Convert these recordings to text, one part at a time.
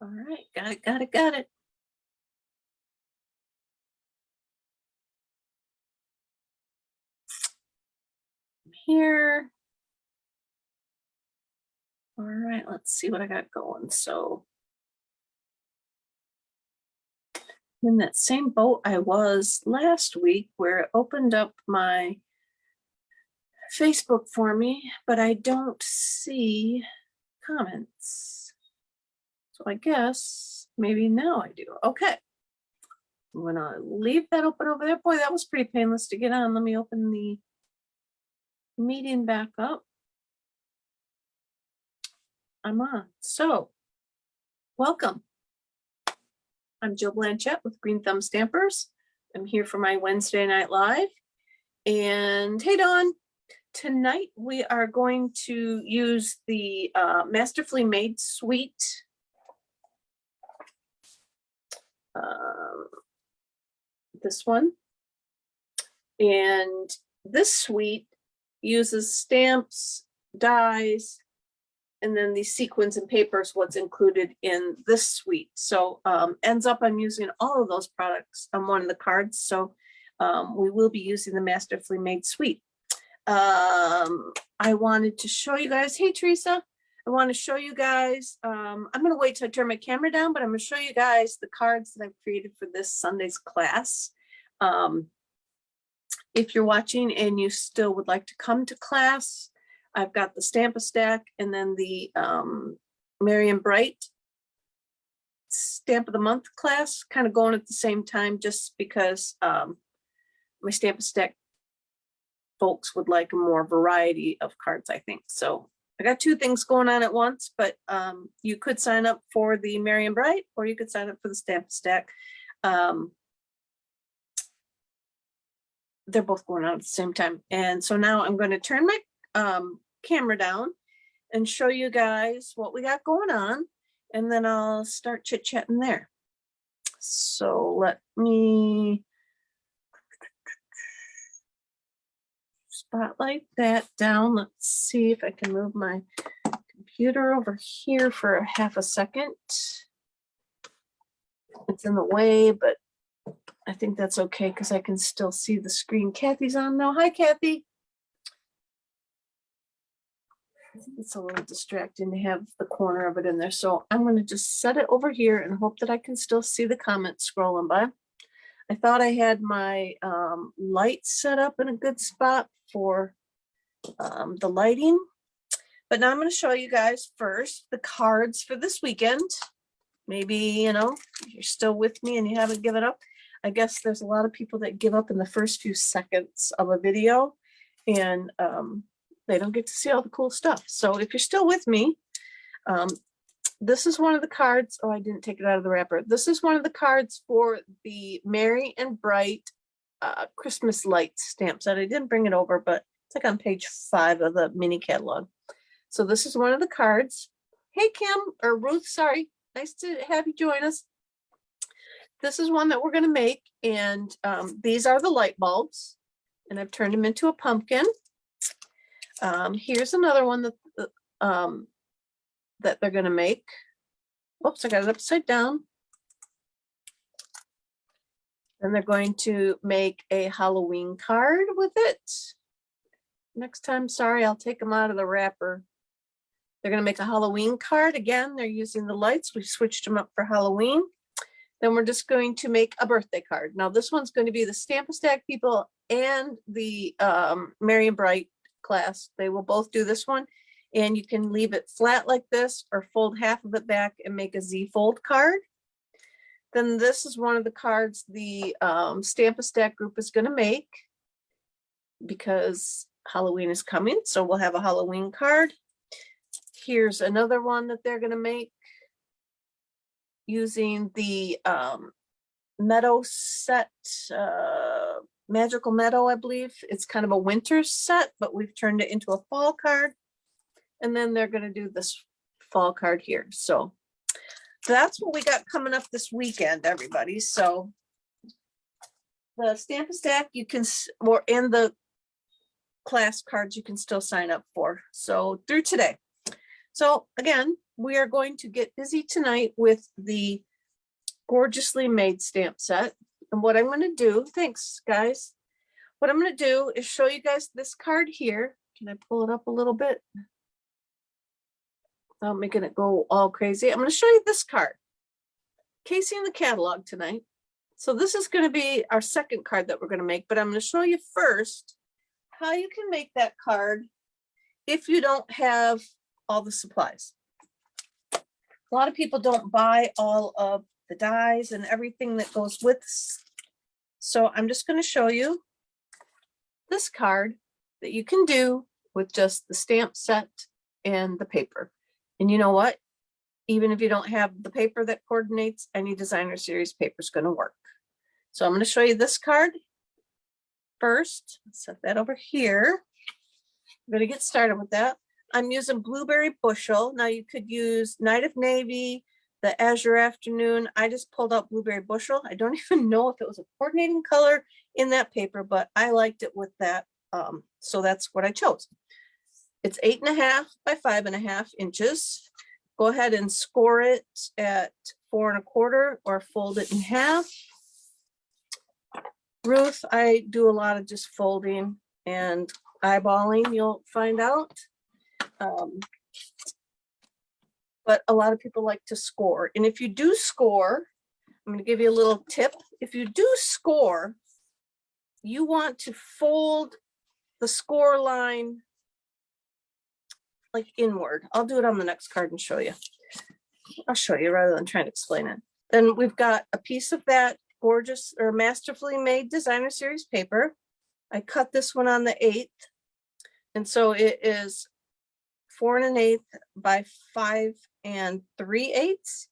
All right, got it. Here. All right, let's see what I got going. So in that same boat I was last week where it opened up my Facebook for me, but I don't see comments. So I guess maybe now I do. Okay. I'm gonna leave that open over there. Boy, that was pretty painless to get on. Let me open the meeting back up. I'm on. So welcome. I'm Jill Blanchette with Green Thumb Stampers. I'm here for my Wednesday Night Live. And hey, Dawn. Tonight we are going to use the Masterfully Made suite. This one. And this suite uses stamps, dies, and then these sequins and papers, what's included in this suite. So ends up I'm using all of those products on one of the cards. So we will be using the Masterfully Made suite. I wanted to show you guys, hey Teresa, I want to show you guys, I'm going to wait till I turn my camera down, but I'm going to show you guys the cards that I've created for this Sunday's class. If you're watching and you still would like to come to class, I've got the Stamp a Stack and then the Merry and Bright Stamp of the Month class kind of going at the same time, just because my Stamp a Stack folks would like a more variety of cards, I think. So I got two things going on at once, but you could sign up for the Merry and Bright, or you could sign up for the Stamp a Stack. They're both going on at the same time. And so now I'm going to turn my camera down and show you guys what we got going on, and then I'll start chit-chatting there. So let me spotlight that down. Let's see if I can move my computer over here for a half a second. It's in the way, but I think that's okay because I can still see the screen. Kathy's on now. Hi, Kathy. I think it's a little distracting to have the corner of it in there. So I'm going to just set it over here and hope that I can still see the comments scrolling by. I thought I had my light set up in a good spot for the lighting. But now I'm going to show you guys first the cards for this weekend. Maybe, you know, you're still with me and you haven't given up. I guess there's a lot of people that give up in the first few seconds of a video, and they don't get to see all the cool stuff. So if you're still with me, this is one of the cards. Oh, I didn't take it out of the wrapper. This is one of the cards for the Merry and Bright Christmas light stamp set. I didn't bring it over, but it's like on page 5 of the mini catalog. So this is one of the cards. Hey, Kim, or Ruth, sorry. Nice to have you join us. This is one that we're going to make, and these are the light bulbs, and I've turned them into a pumpkin. Here's another one that that they're going to make. Whoops, I got it upside down. And they're going to make a Halloween card with it. Next time, sorry, I'll take them out of the wrapper. They're going to make a Halloween card. Again, they're using the lights. We switched them up for Halloween. Then we're just going to make a birthday card. Now this one's going to be the Stamp a Stack people and the Merry and Bright class. They will both do this one. And you can leave it flat like this or fold half of it back and make a Z fold card. Then this is one of the cards the Stamp a Stack group is going to make because Halloween is coming. So we'll have a Halloween card. Here's another one that they're going to make using the Meadow set, Magical Meadow, I believe. It's kind of a winter set, but we've turned it into a fall card. And then they're going to do this fall card here. So that's what we got coming up this weekend, everybody. So the Stamp a Stack, you can, or in the class cards, you can still sign up for. So through today. So again, we are going to get busy tonight with the Gorgeously Made stamp set. And what I'm going to do, thanks guys. What I'm going to do is show you guys this card here. Can I pull it up a little bit without making it go all crazy? I'm going to show you this card. Casing the catalog tonight. So this is going to be our second card that we're going to make, but I'm going to show you first how you can make that card if you don't have all the supplies. A lot of people don't buy all of the dies and everything that goes with. So I'm just going to show you this card that you can do with just the stamp set and the paper. And you know what? Even if you don't have the paper that coordinates, any designer series paper is going to work. So I'm going to show you this card first. Set that over here. I'm going to get started with that. I'm using Blueberry Bushel. Now you could use Night of Navy, the Azure Afternoon. I just pulled out Blueberry Bushel. I don't even know if it was a coordinating color in that paper, but I liked it with that. So that's what I chose. It's 8.5 by 5.5 inches. Go ahead and score it at 4 1/4 or fold it in half. Ruth, I do a lot of just folding and eyeballing, you'll find out. But a lot of people like to score. And if you do score, I'm going to give you a little tip. If you do score, you want to fold the score line like inward. I'll do it on the next card and show you. I'll show you rather than trying to explain it. Then we've got a piece of that gorgeous or Masterfully Made designer series paper. I cut this one on the 8th. And so it is 4 1/8 by 5 3/8.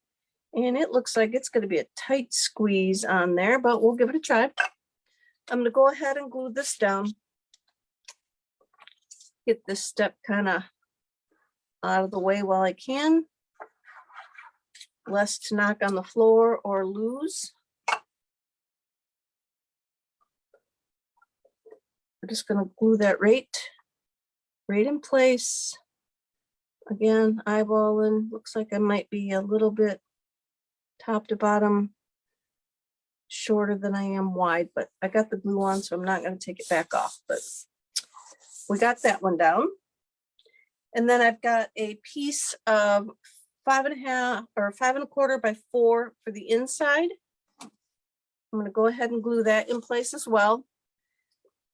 And it looks like it's going to be a tight squeeze on there, but we'll give it a try. I'm going to go ahead and glue this down. Get this step kind of out of the way while I can. Less to knock on the floor or lose. We're just going to glue that right in place. Again, eyeballing. Looks like I might be a little bit top to bottom shorter than I am wide, but I got the glue on, so I'm not going to take it back off. But we got that one down. And then I've got a piece of 5.5 or 5 1/4 by 4 for the inside. I'm going to go ahead and glue that in place as well.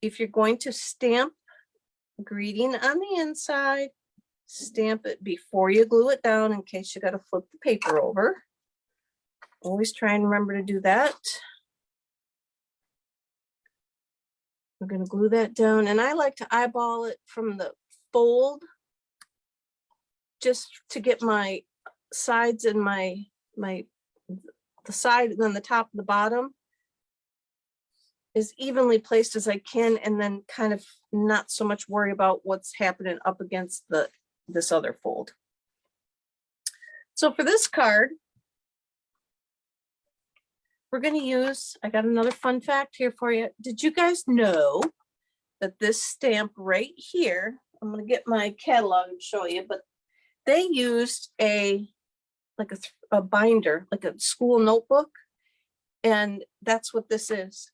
If you're going to stamp greeting on the inside, stamp it before you glue it down in case you got to flip the paper over. Always try and remember to do that. I'm going to glue that down, and I like to eyeball it from the fold just to get my sides and the side and then the top and the bottom as evenly placed as I can, and then kind of not so much worry about what's happening up against this other fold. So for this card, we're going to use, I got another fun fact here for you. Did you guys know that this stamp right here, I'm going to get my catalog and show you, but they used a binder, like a school notebook, and that's what this is.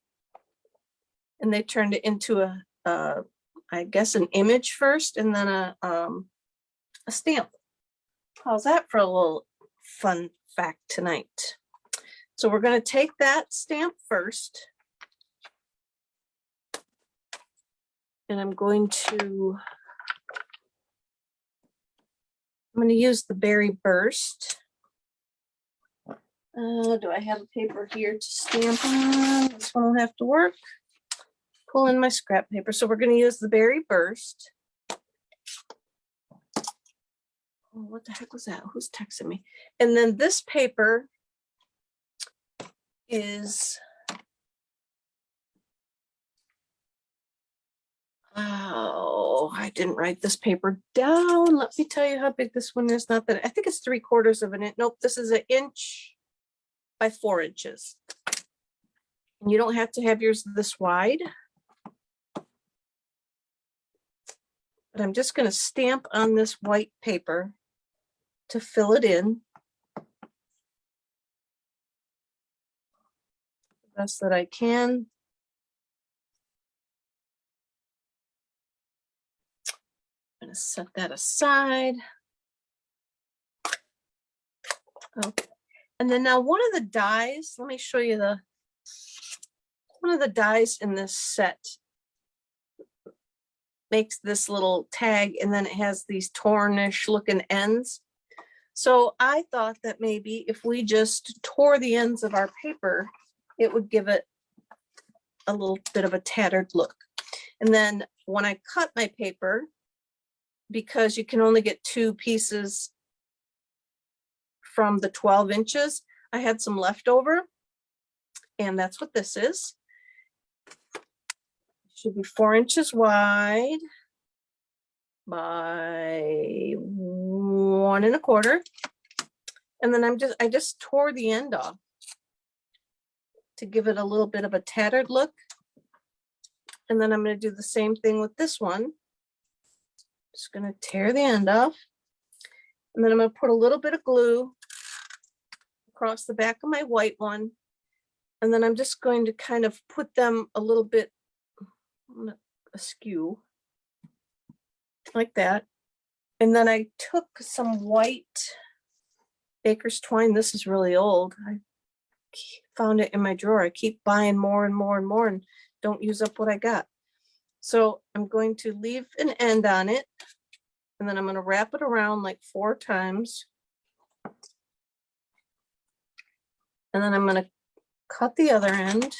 And they turned it into I guess an image first, and then a stamp. How's that for a little fun fact tonight? So we're going to take that stamp first, and I'm going to use the Berry Burst. Do I have a paper here to stamp on? This one will have to work. Pull in my scrap paper. So we're going to use the Berry Burst. Oh, what the heck was that? Who's texting me? And then this paper is, oh, I didn't write this paper down. Let me tell you how big this one is. Not that, I think it's 3/4 of an inch. Nope, this is 1 inch by 4 inches. And you don't have to have yours this wide. But I'm just going to stamp on this white paper to fill it in the best that I can. I'm going to set that aside. Okay. And then now one of the dies, let me show you one of the dies in this set makes this little tag, and then it has these tornish looking ends. So I thought that maybe if we just tore the ends of our paper, it would give it a little bit of a tattered look. And then when I cut my paper, because you can only get 2 pieces from the 12 inches, I had some leftover, and that's what this is. Should be 4 inches wide by 1 1/4. And then I just tore the end off to give it a little bit of a tattered look. And then I'm going to do the same thing with this one. Just going to tear the end off. And then I'm going to put a little bit of glue across the back of my white one. And then I'm just going to kind of put them a little bit askew like that. And then I took some white baker's twine. This is really old. I found it in my drawer. I keep buying more and more and more and don't use up what I got. So I'm going to leave an end on it, and then I'm going to wrap it around like 4 times. And then I'm going to cut the other end.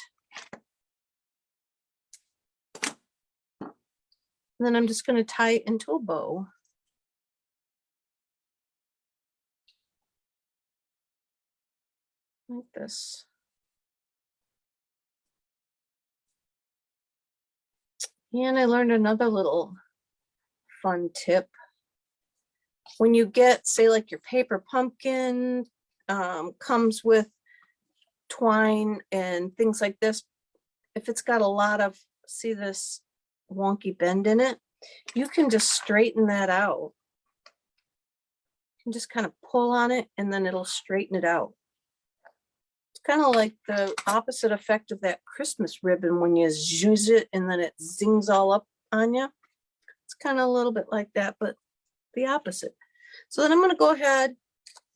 And then I'm just going to tie it into a bow. Like this. And I learned another little fun tip. When you get, say, like your paper pumpkin comes with twine and things like this, if it's got a lot of, see this wonky bend in it, you can just straighten that out. You can just kind of pull on it and then it'll straighten it out. It's kind of like the opposite effect of that Christmas ribbon when you use it and then it zings all up on you. It's kind of a little bit like that, but the opposite. So then I'm going to go ahead,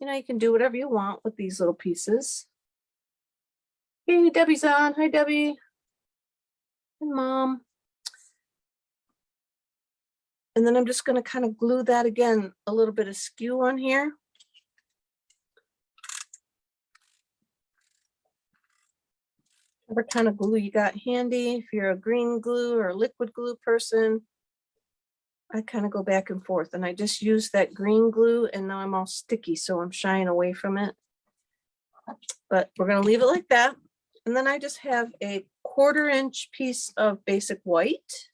you can do whatever you want with these little pieces. Hey, Debbie's on. Hi, Debbie. And Mom. And then I'm just going to kind of glue that again, a little bit askew on here. Whatever kind of glue you got handy. If you're a green glue or liquid glue person, I kind of go back and forth, and I just use that green glue, and now I'm all sticky, so I'm shying away from it. But we're going to leave it like that. And then I just have a 1/4 inch piece of basic white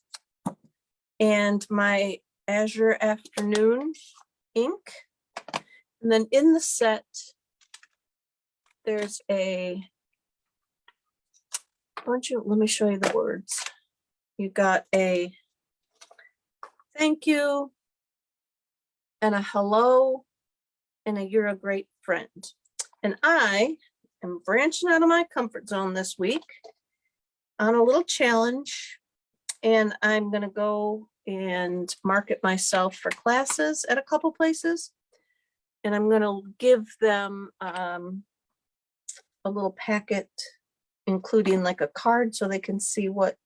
and my Azure Afternoon ink. And then in the set, there's a bunch of, let me show you the words. You got a thank you and a hello and a you're a great friend. And I am branching out of my comfort zone this week on a little challenge, and I'm going to go and market myself for classes at a couple places, and I'm going to give them a little packet including like a card so they can see what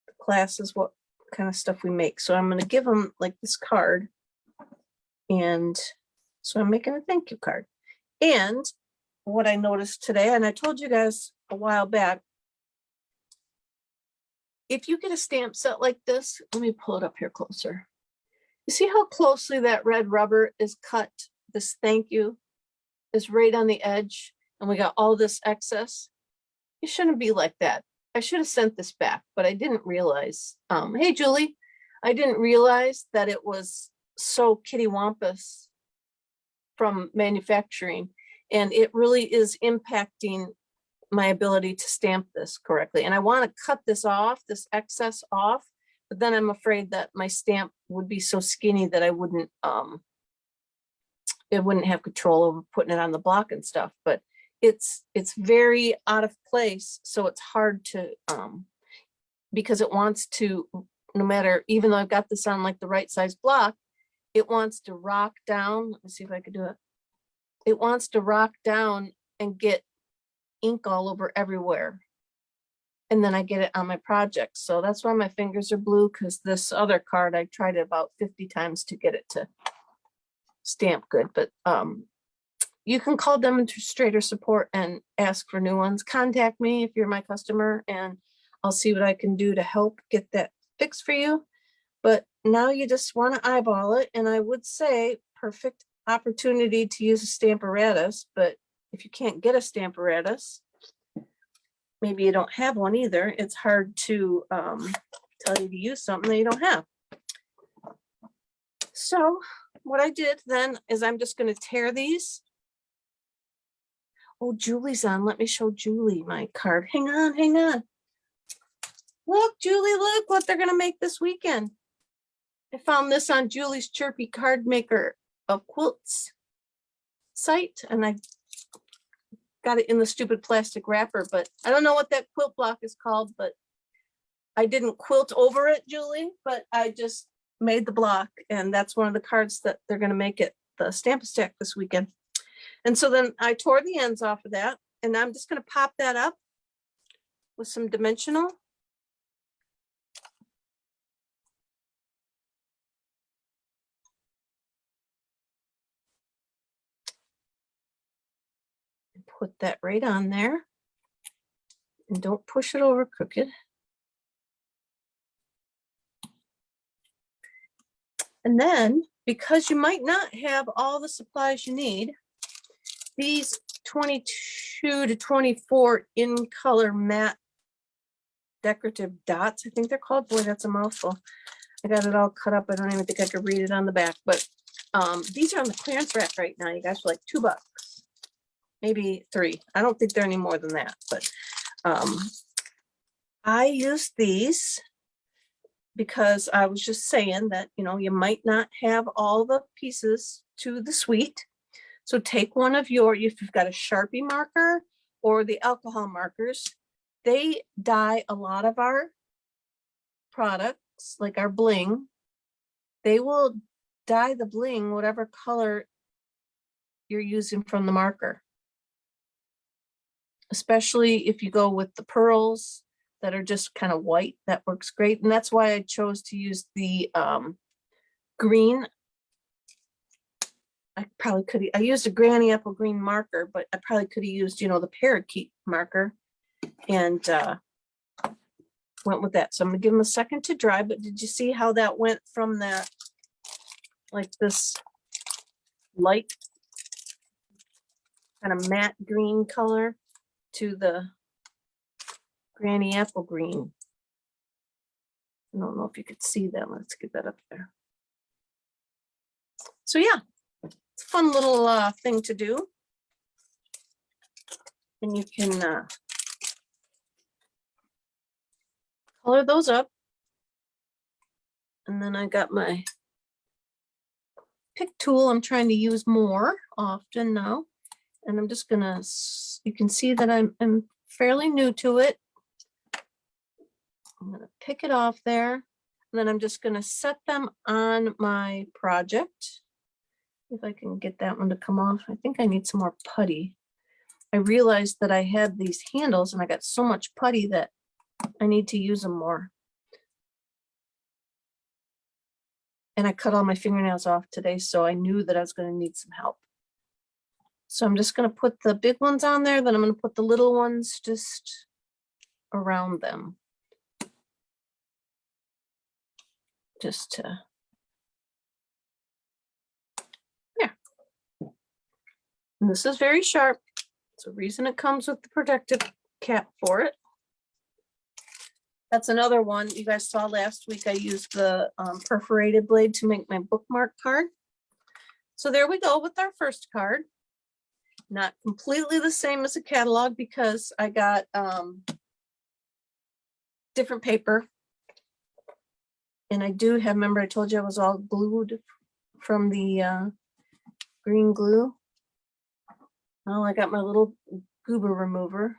the classes, what kind of stuff we make. So I'm going to give them like this card, and so I'm making a thank you card. And what I noticed today, and I told you guys a while back, if you get a stamp set like this, let me pull it up here closer. You see how closely that red rubber is cut? This thank you is right on the edge, and we got all this excess. It shouldn't be like that. I should have sent this back, but I didn't realize. Hey, Julie, I didn't realize that it was so kittywampus from manufacturing, and it really is impacting my ability to stamp this correctly. And I want to cut this off, this excess off, but then I'm afraid that my stamp would be so skinny that I wouldn't it wouldn't have control over putting it on the block and stuff, but it's very out of place. So it's hard to, because it wants to, no matter, even though I've got this on like the right size block, it wants to rock down. Let me see if I can do it. It wants to rock down and get ink all over everywhere. And then I get it on my project. So that's why my fingers are blue, because this other card, I tried it about 50 times to get it to stamp good. But you can call demonstrator support and ask for new ones. Contact me if you're my customer, and I'll see what I can do to help get that fixed for you. But now you just want to eyeball it. And I would say perfect opportunity to use a Stamparatus, but if you can't get a Stamparatus, maybe you don't have one either. It's hard to tell you to use something that you don't have. So what I did then is I'm just going to tear these. Oh, Julie's on. Let me show Julie my card. Hang on, hang on. Look, Julie, look what they're going to make this weekend. I found this on Julie's Chirpy Card Maker of Quilts site, and I got it in the stupid plastic wrapper, but I don't know what that quilt block is called, but I didn't quilt over it, Julie, but I just made the block, and that's one of the cards that they're going to make at the Stamp-A-Stack this weekend. And so then I tore the ends off of that, and I'm just going to pop that up with some dimensional. Put that right on there, and don't push it over crooked. And then, because you might not have all the supplies you need, these 22 to 24 in color matte decorative dots, I think they're called. Boy, that's a mouthful. I got it all cut up. I don't even think I could read it on the back, but these are on the clearance rack right now, you guys, for like $2. Maybe $3. I don't think they're any more than that, but I use these because I was just saying that, you know, you might not have all the pieces to the suite. So take one of your, if you've got a Sharpie marker or the alcohol markers, they dye a lot of our products, like our bling. They will dye the bling whatever color you're using from the marker. Especially if you go with the pearls that are just kind of white, that works great. And that's why I chose to use the green. I probably could, I used a granny apple green marker, but I probably could have used, you know, the parakeet marker, and went with that. So I'm gonna give them a second to dry, but did you see how that went from that, like this light kind of matte green color to the granny apple green? I don't know if you could see that. Let's get that up there. So yeah, it's a fun little thing to do. And you can color those up. And then I got my pick tool I'm trying to use more often now. And I'm just gonna, you can see that I'm fairly new to it. I'm gonna pick it off there, and then I'm just gonna set them on my project. If I can get that one to come off. I think I need some more putty. I realized that I had these handles and I got so much putty that I need to use them more. And I cut all my fingernails off today, so I knew that I was gonna need some help. So I'm just going to put the big ones on there, then I'm going to put the little ones just around them. Just to, yeah. And this is very sharp. It's the reason it comes with the protective cap for it. That's another one you guys saw last week. I used the perforated blade to make my bookmark card. So there we go with our first card. Not completely the same as a catalog because I got different paper. And I do have, remember I told you I was all glued from the green glue. Well, I got my little goober remover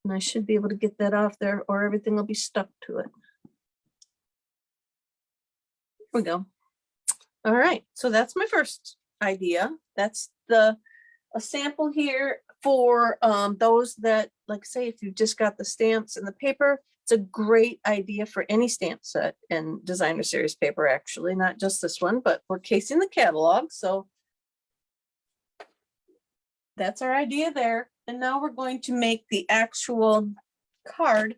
and I should be able to get that off there or everything will be stuck to it. Here we go. All right, so that's my first idea. That's a sample here for those that, like, say, if you've just got the stamps and the paper, it's a great idea for any stamp set and designer series paper, actually, not just this one, but we're casing the catalog. So that's our idea there. And now we're going to make the actual card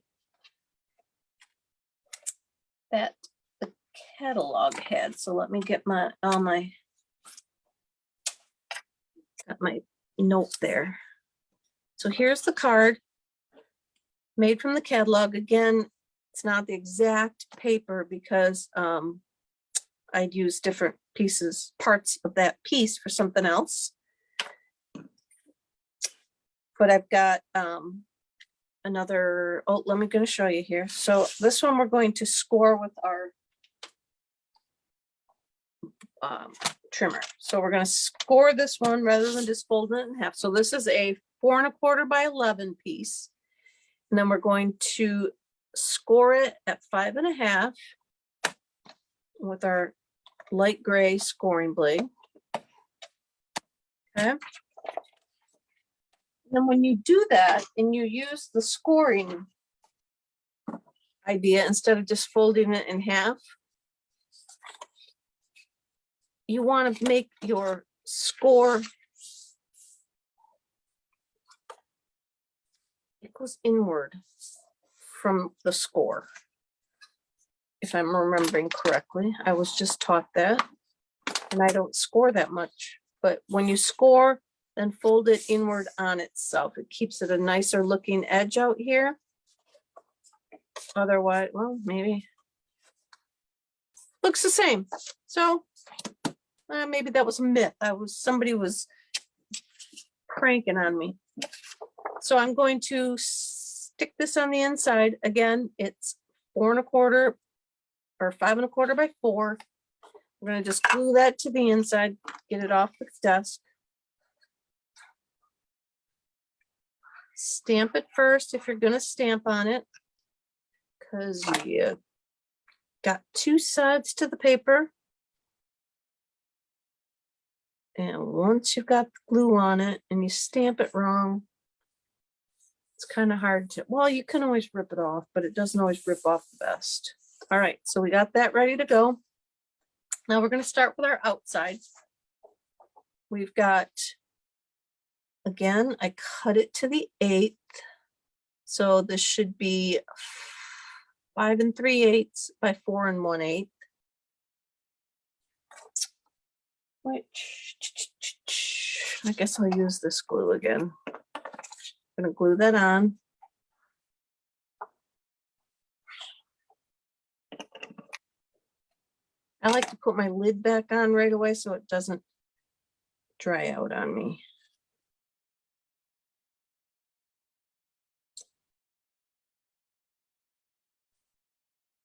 that the catalog had. So let me get my got my note there. So here's the card made from the catalog. Again, it's not the exact paper because I'd use different parts of that piece for something else. But I've got another, let me going to show you here. So this one we're going to score with our trimmer. So we're going to score this one rather than just folding it in half. So this is a 4 1/4 by 11 piece. And then we're going to score it at 5 1/2 with our light gray scoring blade. Okay. Then when you do that and you use the scoring idea instead of just folding it in half, you want to make your score, it goes inward from the score. If I'm remembering correctly, I was just taught that, and I don't score that much, but when you score, then fold it inward on itself. It keeps it a nicer looking edge out here. Otherwise, well, maybe looks the same. So maybe that was a myth. Somebody was cranking on me. So I'm going to stick this on the inside. Again, it's 4 1/4 or 5 1/4 by 4. We're going to just glue that to the inside, get it off the desk. Stamp it first if you're going to stamp on it, because you got 2 sides to the paper. And once you've got the glue on it and you stamp it wrong, it's kind of hard to, well, you can always rip it off, but it doesn't always rip off the best. All right, so we got that ready to go. Now we're going to start with our outside. We've got, again, I cut it to the 1/8. So this should be 5 3/8 by 4 1/8. Which I guess I'll use this glue again. I'm going to glue that on. I like to put my lid back on right away so it doesn't dry out on me.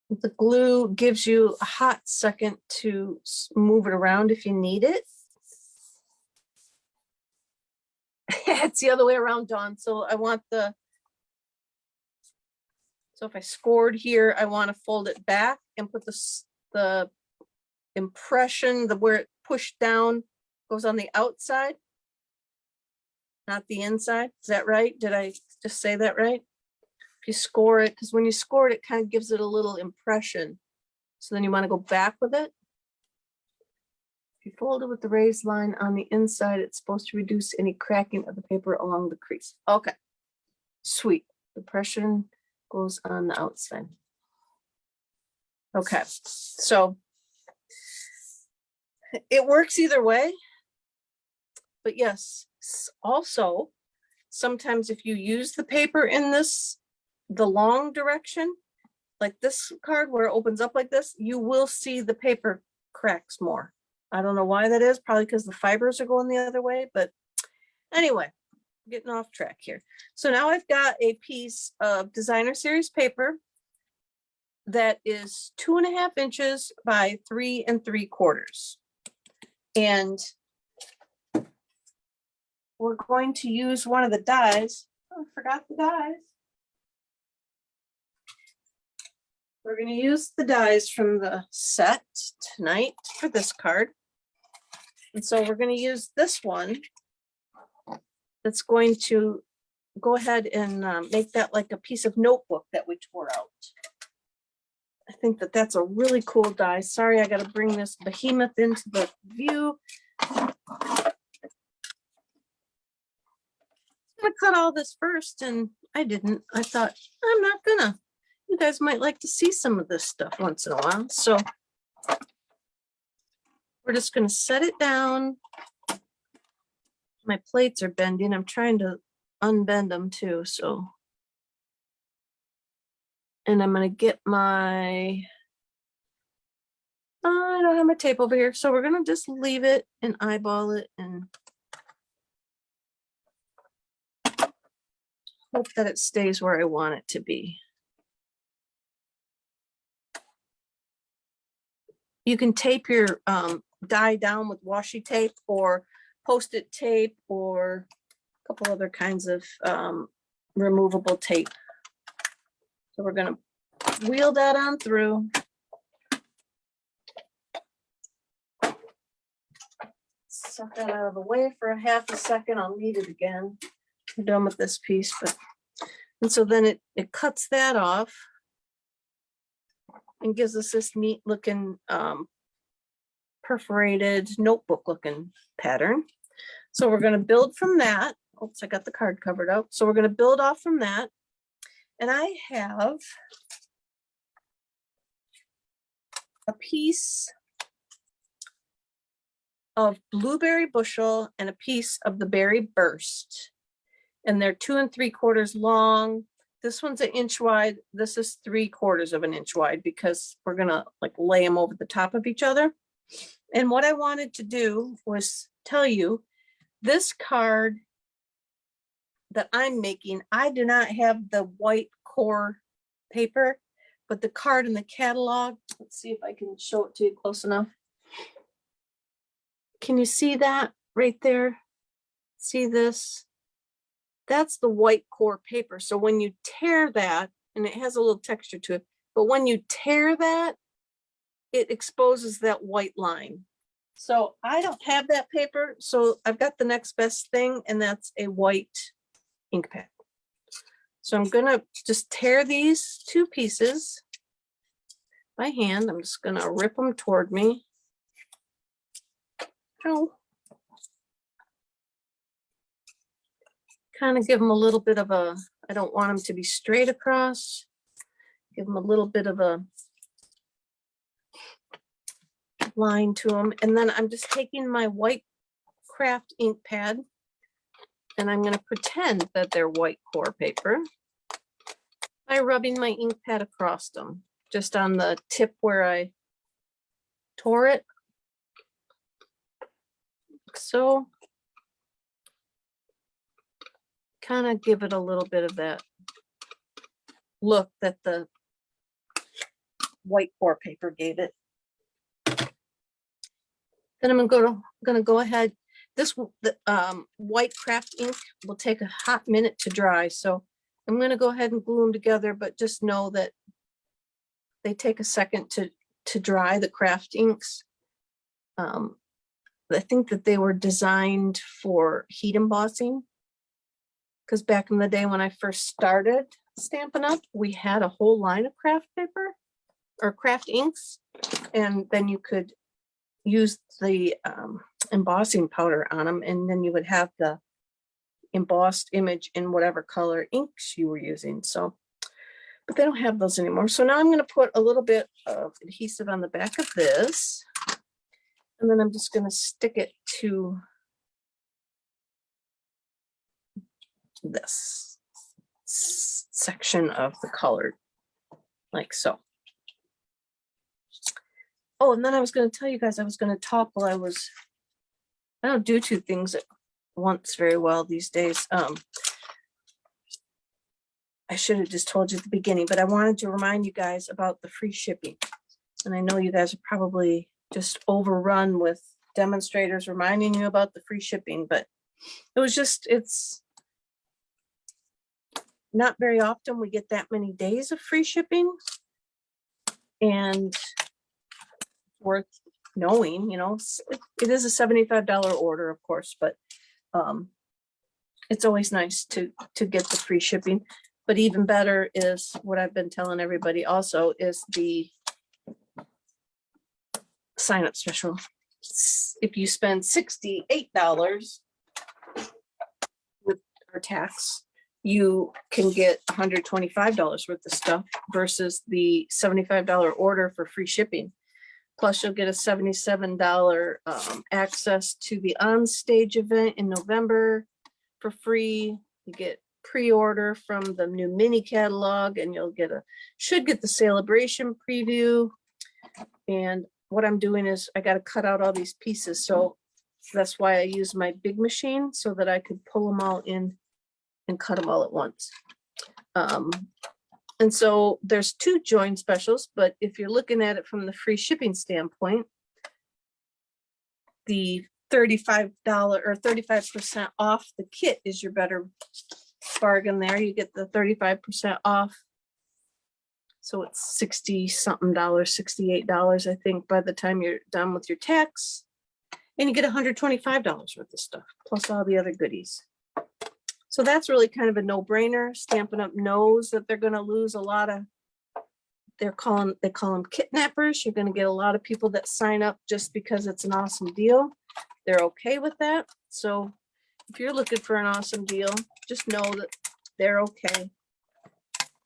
The glue gives you a hot second to move it around if you need it. It's the other way around, Dawn. So I want so if I scored here, I want to fold it back and put the impression, where it pushed down goes on the outside, not the inside. Is that right? Did I just say that right? If you score it, because when you score it, it kind of gives it a little impression. So then you want to go back with it. If you fold it with the raised line on the inside, it's supposed to reduce any cracking of the paper along the crease. Okay, sweet. The pressure goes on the outside. Okay, so it works either way. But yes, also, sometimes if you use the paper in the long direction, like this card where it opens up like this, you will see the paper cracks more. I don't know why that is, probably because the fibers are going the other way, but anyway, getting off track here. So now I've got a piece of designer series paper that is 2.5 inches by 3 3/4. And we're going to use one of the dies. Oh, I forgot the dies. We're going to use the dies from the set tonight for this card. And so we're going to use this one that's going to go ahead and make that like a piece of notebook that we tore out. I think that that's a really cool die. Sorry, I got to bring this behemoth into the view. I'm going to cut all this first, and I didn't. I thought, I'm not gonna. You guys might like to see some of this stuff once in a while. So we're just going to set it down. My plates are bending. I'm trying to unbend them too. So, and I'm going to get my, I don't have my tape over here. So we're going to just leave it and eyeball it and hope that it stays where I want it to be. You can tape your die down with washi tape or Post-it tape or a couple other kinds of removable tape. So we're going to wheel that on through. Set that out of the way for a half a second. I'll need it again. I'm done with this piece, but and so then it cuts that off and gives us this neat looking perforated notebook looking pattern. So we're going to build from that. Oops, I got the card covered up. So we're going to build off from that. And I have a piece of Blueberry Bushel and a piece of the Berry Burst. And they're 2 3/4 long. This one's an inch wide. This is 3/4 of an inch wide because we're going to like lay them over the top of each other. And what I wanted to do was tell you this card that I'm making, I do not have the white core paper, but the card in the catalog, let's see if I can show it to you close enough. Can you see that right there? See this? That's the white core paper. So when you tear that, and it has a little texture to it, but when you tear that, it exposes that white line. So I don't have that paper. So I've got the next best thing, and that's a white ink pad. So I'm gonna just tear these two pieces by hand. I'm just gonna rip them toward me. Oh. Kind of give them a little bit of a, I don't want them to be straight across. Give them a little bit of a line to them. And then I'm just taking my white craft ink pad and I'm going to pretend that they're white core paper by rubbing my ink pad across them, just on the tip where I tore it. Like so. Kind of give it a little bit of that look that the white core paper gave it. Then I'm gonna go ahead. This white craft ink will take a hot minute to dry, so I'm gonna go ahead and glue them together. But just know that they take a second to dry. The craft inks. I think that they were designed for heat embossing. Because back in the day when I first started Stampin' Up, we had a whole line of craft paper or craft inks, and then you could use the embossing powder on them, and then you would have the embossed image in whatever color inks you were using. So, but they don't have those anymore. So now I'm going to put a little bit of adhesive on the back of this, and then I'm just going to stick it to this section of the colored, like so. Oh, and then I was going to tell you guys I was going to talk while I don't do two things at once very well these days. I should have just told you at the beginning, but I wanted to remind you guys about the free shipping. And I know you guys are probably just overrun with demonstrators reminding you about the free shipping, but it was just, it's not very often we get that many days of free shipping, and worth knowing, you know, it is a $75 order, of course, but it's always nice to get the free shipping. But even better is what I've been telling everybody also is the sign up special. If you spend $68 with our tax, you can get $125 worth of stuff versus the $75 order for free shipping. Plus you'll get a $77 access to the on-stage event in November for free. You get pre-order from the new mini catalog, and you'll get should get the celebration preview. And what I'm doing is I got to cut out all these pieces. So that's why I use my big machine so that I could pull them all in and cut them all at once. And so there's 2 join specials, but if you're looking at it from the free shipping standpoint, the $35 or 35% off the kit is your better bargain there. You get the 35% off. So it's 60 something dollars, $68, I think, by the time you're done with your tax. And you get $125 worth of stuff, plus all the other goodies. So that's really kind of a no-brainer. Stampin' Up knows that they're going to lose a lot of, they call them kidnappers. You're going to get a lot of people that sign up just because it's an awesome deal. They're okay with that. So if you're looking for an awesome deal, just know that they're okay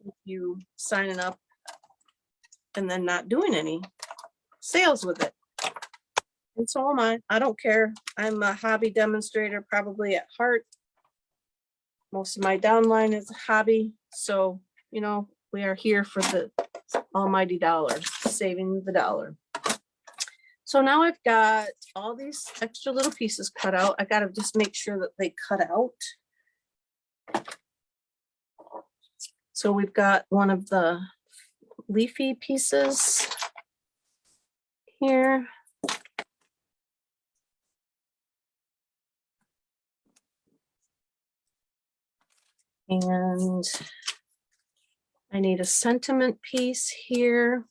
with you signing up and then not doing any sales with it. And so am I. I don't care. I'm a hobby demonstrator probably at heart. Most of my downline is a hobby. So, you know, we are here for the almighty dollar, saving the dollar. So now I've got all these extra little pieces cut out. I got to just make sure that they cut out. So we've got one of the leafy pieces here. And I need a sentiment piece here.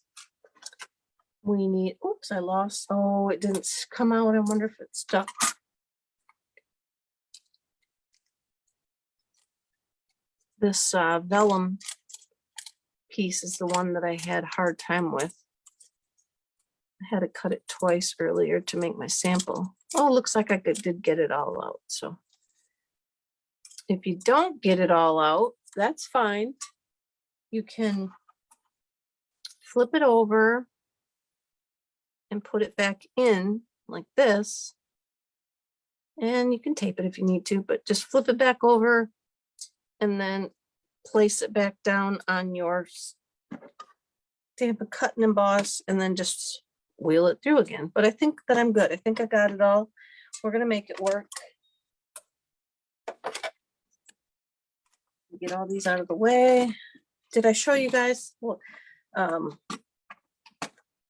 We need, oops, I lost, oh, it didn't come out. I wonder if it's stuck. This vellum piece is the one that I had a hard time with. I had to cut it twice earlier to make my sample. Oh, it looks like I did get it all out. So if you don't get it all out, that's fine. You can flip it over and put it back in like this. And you can tape it if you need to, but just flip it back over and then place it back down on your Stampin' Cut Emboss and then just wheel it through again. But I think that I'm good. I think I got it all. We're going to make it work. Get all these out of the way. Did I show you guys? Well,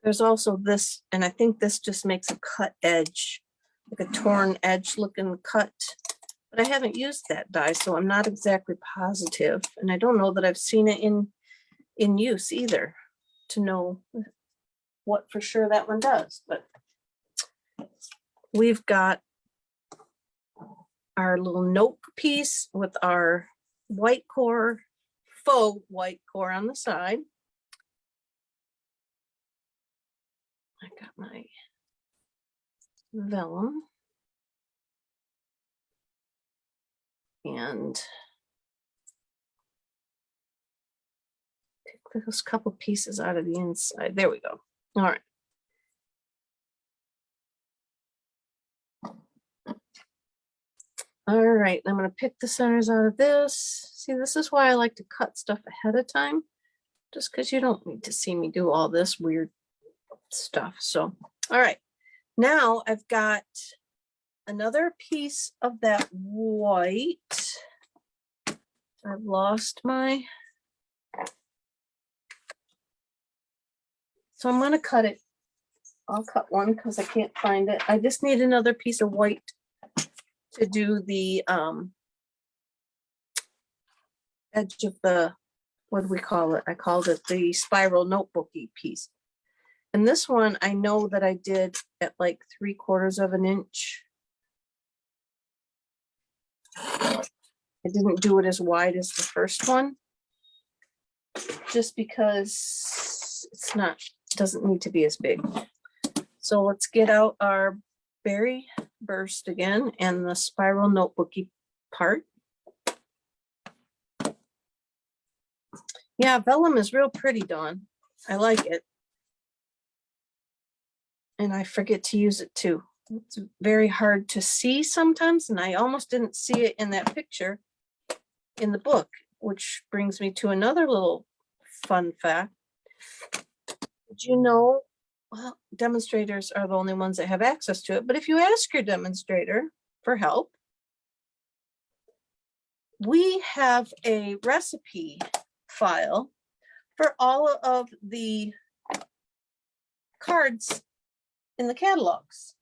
there's also this, and I think this just makes a cut edge, like a torn edge looking cut. But I haven't used that die, so I'm not exactly positive. And I don't know that I've seen it in use either to know what for sure that one does. But we've got our little note piece with our white core, faux white core on the side. I got my vellum. And pick those couple pieces out of the inside. There we go. All right. All right, I'm going to pick the centers out of this. See, this is why I like to cut stuff ahead of time, just because you don't need to see me do all this weird stuff. So, all right, now I've got another piece of that white. I've lost my, so I'm going to cut it. I'll cut one because I can't find it. I just need another piece of white to do the edge of the, what do we call it? I called it the spiral notebooky piece. And this one, I know that I did at like 3/4 of an inch. I didn't do it as wide as the first one, just because it's not, doesn't need to be as big. So let's get out our berry burst again and the spiral notebooky part. Yeah, vellum is real pretty, Dawn. I like it. And I forget to use it too. It's very hard to see sometimes, and I almost didn't see it in that picture in the book, which brings me to another little fun fact. Did you know, well, demonstrators are the only ones that have access to it, but if you ask your demonstrator for help, we have a recipe file for all of the cards in the catalogs.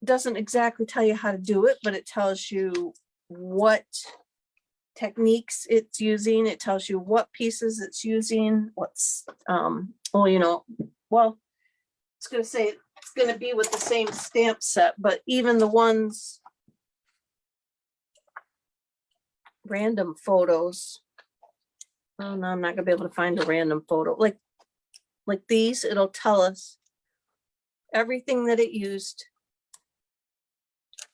It doesn't exactly tell you how to do it, but it tells you what techniques it's using. It tells you what pieces it's using, what's, well, you know, well, it's going to say it's going to be with the same stamp set, but even the ones, random photos. Oh no, I'm not gonna be able to find a random photo. Like these, it'll tell us everything that it used.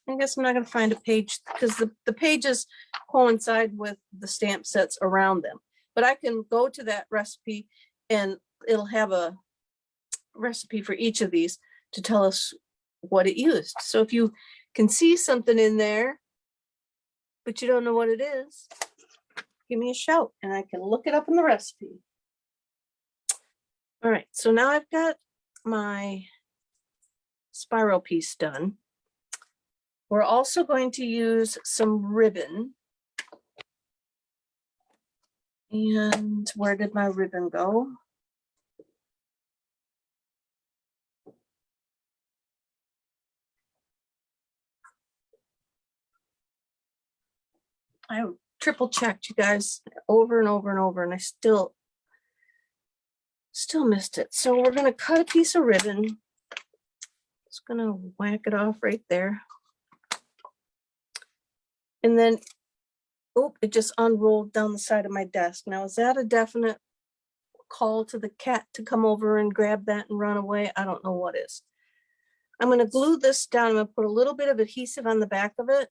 I guess I'm not gonna find a page because the pages coincide with the stamp sets around them. But I can go to that recipe and it'll have a recipe for each of these to tell us what it used. So if you can see something in there, but you don't know what it is, give me a shout and I can look it up in the recipe. All right, so now I've got my spiral piece done. We're also going to use some ribbon. And where did my ribbon go? I triple checked, you guys, over and over and over, and I still missed it. So we're going to cut a piece of ribbon. Just going to whack it off right there. And then, oh, it just unrolled down the side of my desk. Now, is that a definite call to the cat to come over and grab that and run away? I don't know what is. I'm going to glue this down. I'm going to put a little bit of adhesive on the back of it.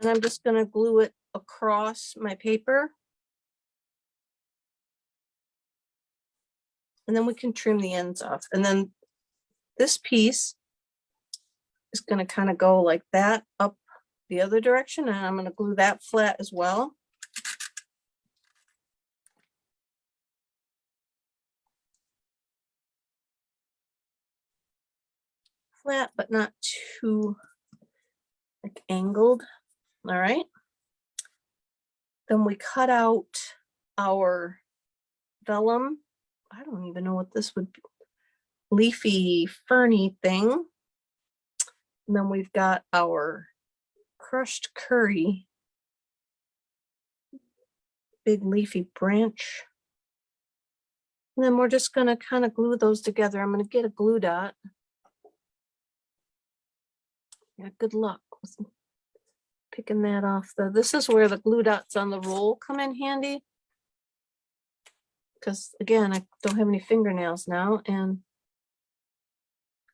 And I'm just going to glue it across my paper. And then we can trim the ends off. And then this piece is going to kind of go like that up the other direction. And I'm going to glue that flat as well. Flat, but not too like angled. All right. Then we cut out our vellum. I don't even know what this would be. Leafy, ferny thing. And then we've got our crushed curry. Big leafy branch. And then we're just going to kind of glue those together. I'm going to get a glue dot. Yeah, good luck with picking that off. This is where the glue dots on the roll come in handy. Because again, I don't have any fingernails now and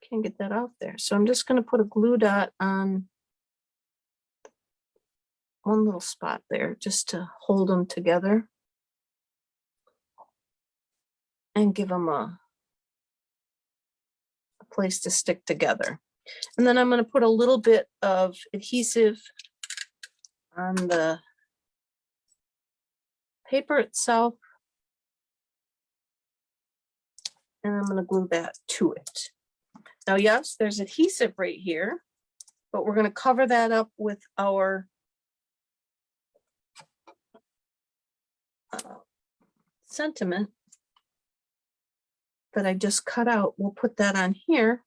can't get that off there. So I'm just going to put a glue dot on one little spot there just to hold them together and give them a place to stick together. And then I'm going to put a little bit of adhesive on the paper itself. And I'm going to glue that to it. Now, yes, there's adhesive right here, but we're going to cover that up with our sentiment that I just cut out. We'll put that on here,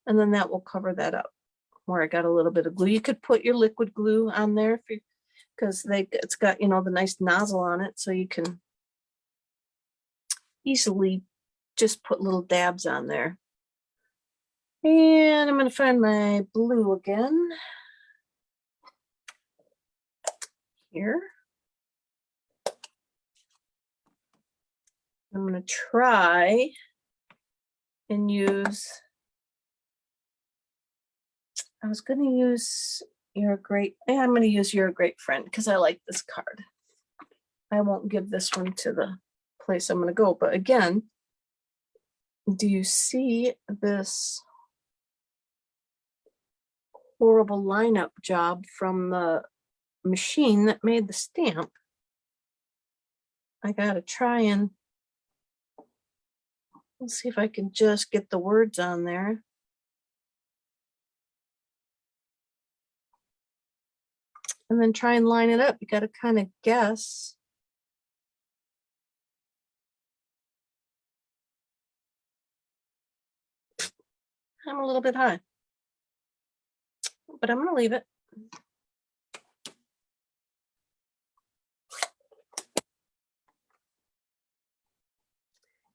and then that will cover that up. where I got a little bit of glue. You could put your liquid glue on there if you, because it's got, you know, the nice nozzle on it, so you can easily just put little dabs on there. And I'm going to find my blue again. Here. I'm going to try and use, I was going to use I'm going to use You're a Great Friend because I like this card. I won't give this one to the place I'm going to go. But again, do you see this horrible lineup job from the machine that made the stamp? I got to try and let's see if I can just get the words on there. And then try and line it up. You got to kind of guess. I'm a little bit high, but I'm going to leave it.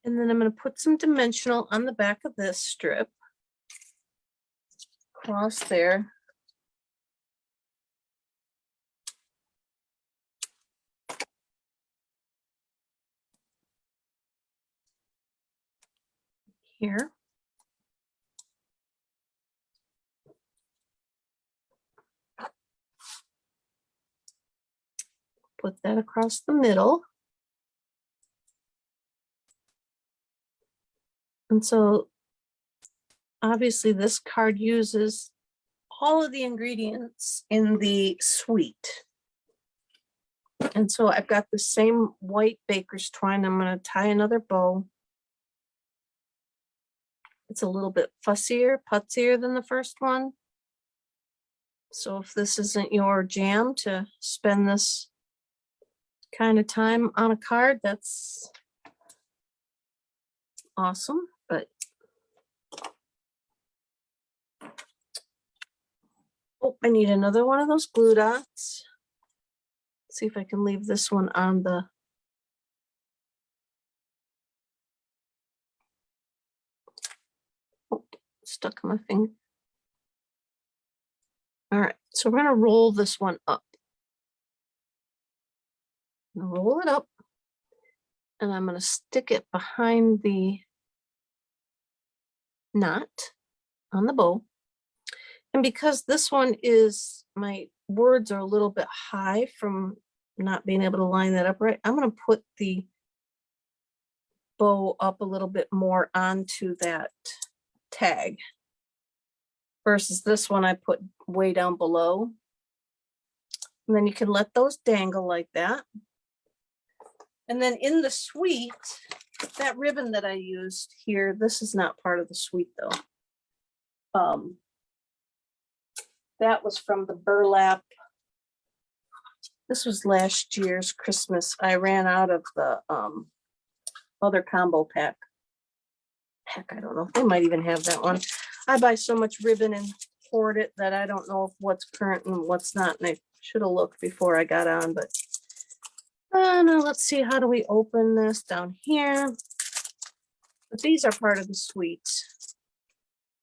And then I'm going to put some dimensional on the back of this strip. Across there. Here. Put that across the middle. And so obviously this card uses all of the ingredients in the suite. And so I've got the same white baker's twine. I'm going to tie another bow. It's a little bit fussier, putzier than the first one. So if this isn't your jam to spend this kind of time on a card, that's awesome. But oh, I need another one of those glue dots. See if I can leave this one on the stuck on my finger. All right, so we're going to roll this one up. Roll it up, and I'm going to stick it behind the knot on the bow. And because this one is, my words are a little bit high from not being able to line that up right, I'm going to put the bow up a little bit more onto that tag. Versus this one I put way down below. And then you can let those dangle like that. And then in the suite, that ribbon that I used here, this is not part of the suite though. That was from the burlap. This was last year's Christmas. I ran out of the other combo pack. Heck, I don't know. They might even have that one. I buy so much ribbon and hoard it that I don't know what's current and what's not. And I should have looked before I got on, but no, let's see. How do we open this down here? But these are part of the suite.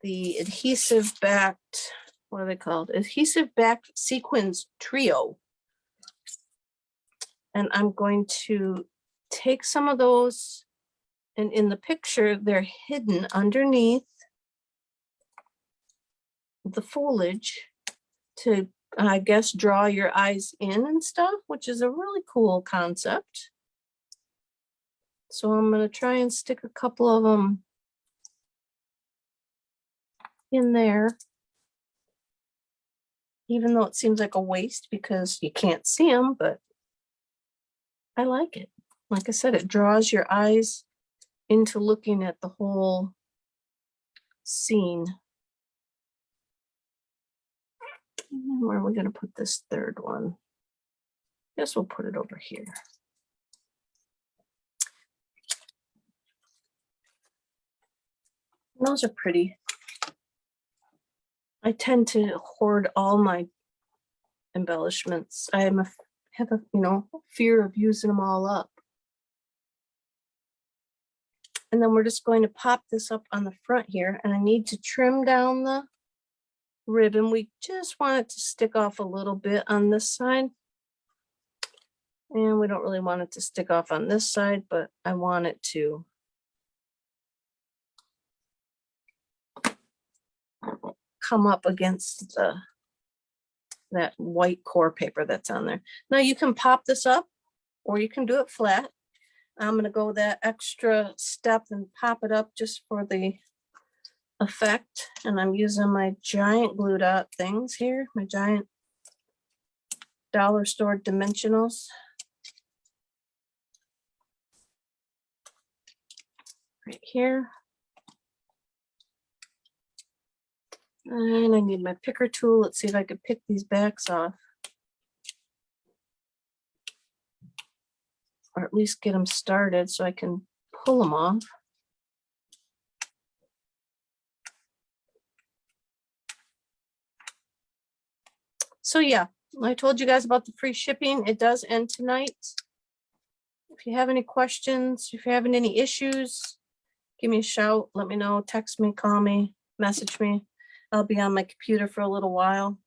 The adhesive backed, what are they called? Adhesive backed sequins trio. And I'm going to take some of those, and in the picture, they're hidden underneath the foliage to, I guess, draw your eyes in and stuff, which is a really cool concept. So I'm going to try and stick a couple of them in there, even though it seems like a waste because you can't see them, but I like it. Like I said, it draws your eyes into looking at the whole scene. And where are we going to put this third one? Guess we'll put it over here. Those are pretty. I tend to hoard all my embellishments. I have a fear of using them all up. And then we're just going to pop this up on the front here, and I need to trim down the ribbon. We just want it to stick off a little bit on this side. And we don't really want it to stick off on this side, but I want it to come up against that white core paper that's on there. Now you can pop this up or you can do it flat. I'm going to go that extra step and pop it up just for the effect. And I'm using my giant glue dot things here, my giant dollar store dimensionals. Right here. And I need my picker tool. Let's see if I could pick these backs off. Or at least get them started so I can pull them off. So yeah, I told you guys about the free shipping. It does end tonight. If you have any questions, if you're having any issues, give me a shout. Let me know. Text me, call me, message me. I'll be on my computer for a little while.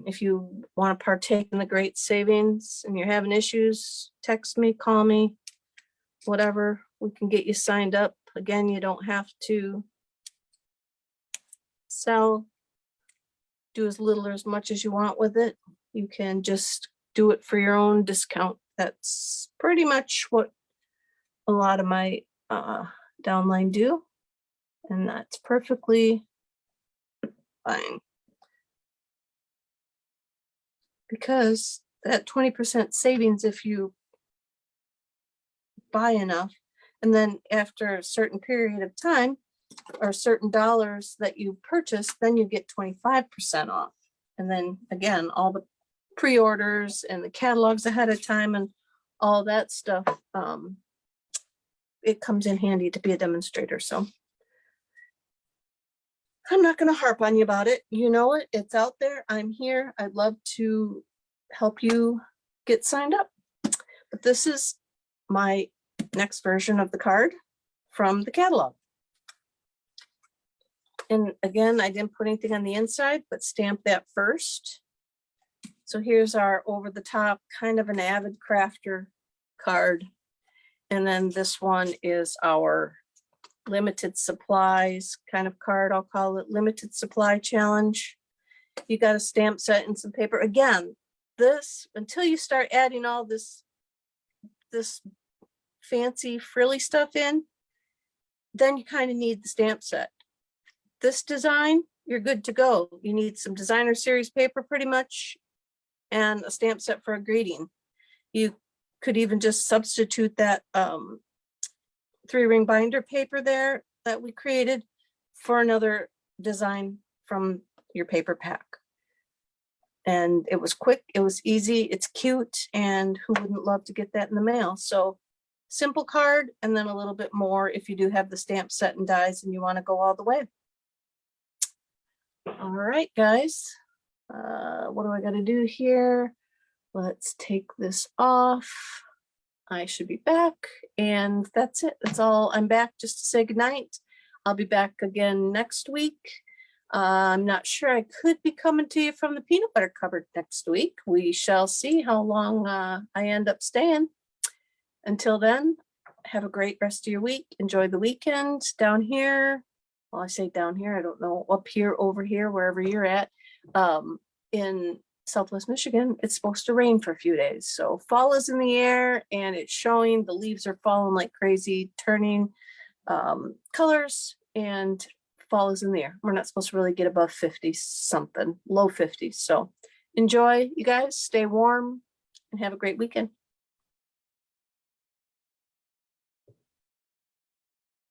If you want to partake in the great savings and you're having issues, text me, call me, whatever. We can get you signed up. Again, you don't have to sell, do as little or as much as you want with it. You can just do it for your own discount. That's pretty much what a lot of my downline do. And that's perfectly fine. Because that 20% savings, if you buy enough, and then after a certain period of time or certain dollars that you purchase, then you get 25% off. And then again, all the pre-orders and the catalogs ahead of time and all that stuff, it comes in handy to be a demonstrator. So I'm not going to harp on you about it. You know it. It's out there. I'm here. I'd love to help you get signed up. But this is my next version of the card from the catalog. And again, I didn't put anything on the inside, but stamp that first. So here's our over the top, kind of an avid crafter card. And then this one is our limited supplies kind of card. I'll call it limited supply challenge. You got a stamp set and some paper. Again, this, until you start adding all this fancy frilly stuff in, then you kind of need the stamp set. This design, you're good to go. You need some designer series paper pretty much and a stamp set for a greeting. You could even just substitute that 3-ring binder paper there that we created for another design from your paper pack. And it was quick, it was easy, it's cute, and who wouldn't love to get that in the mail? So simple card, and then a little bit more if you do have the stamp set and dies and you want to go all the way. All right, guys, what do I got to do here? Let's take this off. I should be back, and that's it. That's all. I'm back just to say goodnight. I'll be back again next week. I'm not sure. I could be coming to you from the peanut butter cupboard next week. We shall see how long I end up staying. Until then, have a great rest of your week. Enjoy the weekend down here. Well, I say down here, I don't know, up here, over here, wherever you're at. In Southwest Michigan, it's supposed to rain for a few days. So fall is in the air and it's showing. The leaves are falling like crazy, turning colors, and fall is in the air. We're not supposed to really get above 50 something, low 50s. So enjoy, you guys, stay warm and have a great weekend.